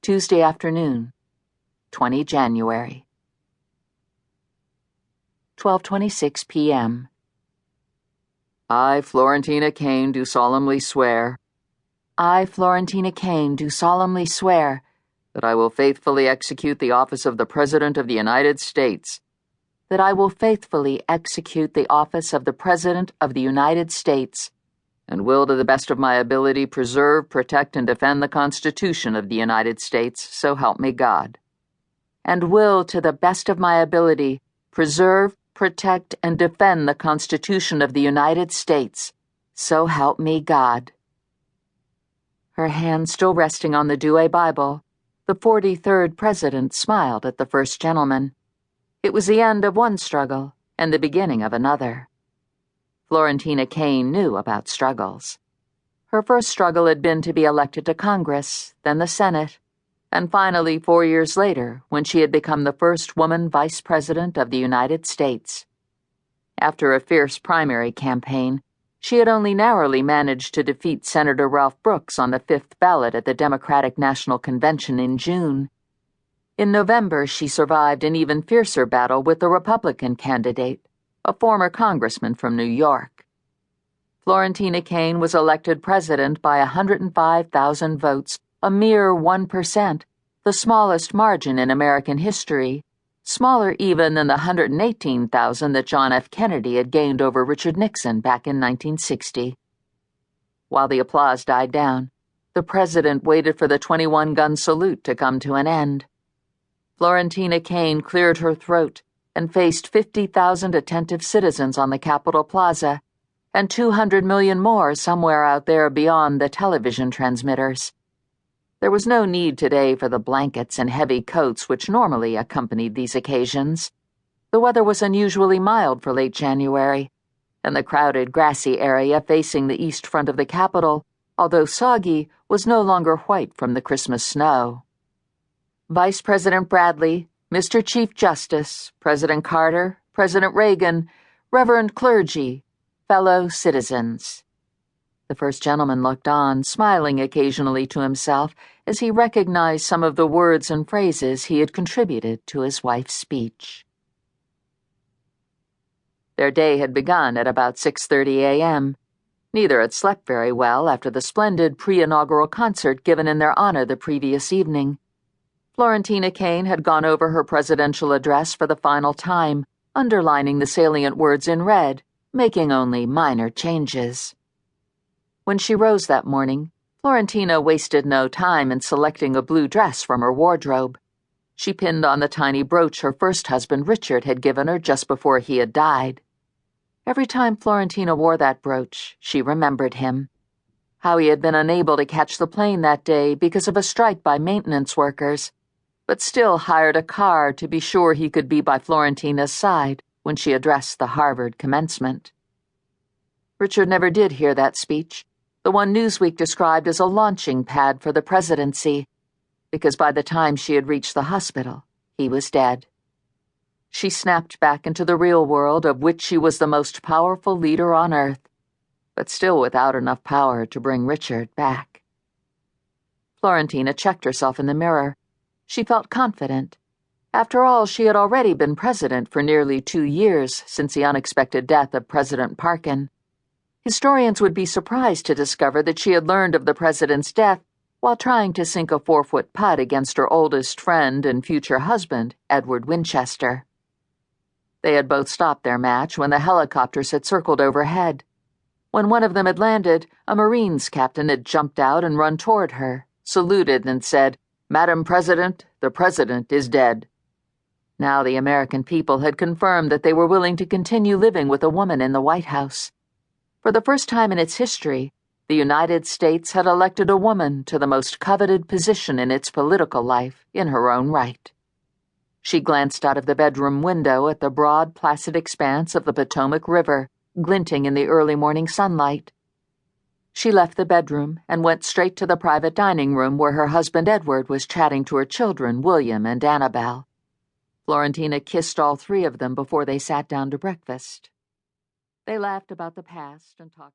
Tuesday afternoon, 20 January. 12:26 p.m. I, Florentyna Kane, do solemnly swear I, Florentyna Kane, do solemnly swear that I will faithfully execute the office of the President of the United States, that I will faithfully execute the office of the President of the United States, and will to the best of my ability preserve, protect, and defend the Constitution of the United States, so help me God. and will, to the best of my ability, preserve, protect, and defend the Constitution of the United States, so help me God. Her hand still resting on the Douay Bible, the 43rd President smiled at the First Gentleman. It was the end of one struggle and the beginning of another. Florentyna Kane knew about struggles. Her first struggle had been to be elected to Congress, then the Senate, and finally 4 years later when she had become the first woman Vice President of the United States. After a fierce primary campaign, she had only narrowly managed to defeat Senator Ralph Brooks on the 5th ballot at the Democratic National Convention in June. In November, she survived an even fiercer battle with the Republican candidate, a former congressman from New York. Florentyna Kane was elected president by 105,000 votes, a mere 1%, the smallest margin in American history, smaller even than the 118,000 that John F. Kennedy had gained over Richard Nixon back in 1960. While the applause died down, the president waited for the 21-gun salute to come to an end. Florentyna Kane cleared her throat and faced 50,000 attentive citizens on the Capitol Plaza, and 200 million more somewhere out there beyond the television transmitters. There was no need today for the blankets and heavy coats which normally accompanied these occasions. The weather was unusually mild for late January, and the crowded, grassy area facing the east front of the Capitol, although soggy, was no longer white from the Christmas snow. Vice President Bradley, Mr. Chief Justice, President Carter, President Reagan, Reverend Clergy, fellow citizens. The First Gentleman looked on, smiling occasionally to himself as he recognized some of the words and phrases he had contributed to his wife's speech. Their day had begun at about 6:30 a.m. Neither had slept very well after the splendid pre-inaugural concert given in their honor the previous evening. Florentyna Kane had gone over her presidential address for the final time, underlining the salient words in red, making only minor changes. When she rose that morning, Florentyna wasted no time in selecting a blue dress from her wardrobe. She pinned on the tiny brooch her first husband Richard had given her just before he had died. Every time Florentyna wore that brooch, she remembered him. How he had been unable to catch the plane that day because of a strike by maintenance workers, but still hired a car to be sure he could be by Florentyna's side when she addressed the Harvard commencement. Richard never did hear that speech, the one Newsweek described as a launching pad for the presidency, because by the time she had reached the hospital, he was dead. She snapped back into the real world of which she was the most powerful leader on earth, but still without enough power to bring Richard back. Florentyna checked herself in the mirror. She felt confident. After all, she had already been president for nearly 2 years since the unexpected death of President Parkin. Historians would be surprised to discover that she had learned of the president's death while trying to sink a 4-foot putt against her oldest friend and future husband, Edward Winchester. They had both stopped their match when the helicopters had circled overhead. When one of them had landed, a Marines captain had jumped out and run toward her, saluted and said, "Madam President, the President is dead." Now the American people had confirmed that they were willing to continue living with a woman in the White House. For the first time in its history, the United States had elected a woman to the most coveted position in its political life in her own right. She glanced out of the bedroom window at the broad, placid expanse of the Potomac River, glinting in the early morning sunlight. She left the bedroom and went straight to the private dining room where her husband Edward was chatting to her children, William and Annabelle. Florentyna kissed all 3 of them before they sat down to breakfast. They laughed about the past and talked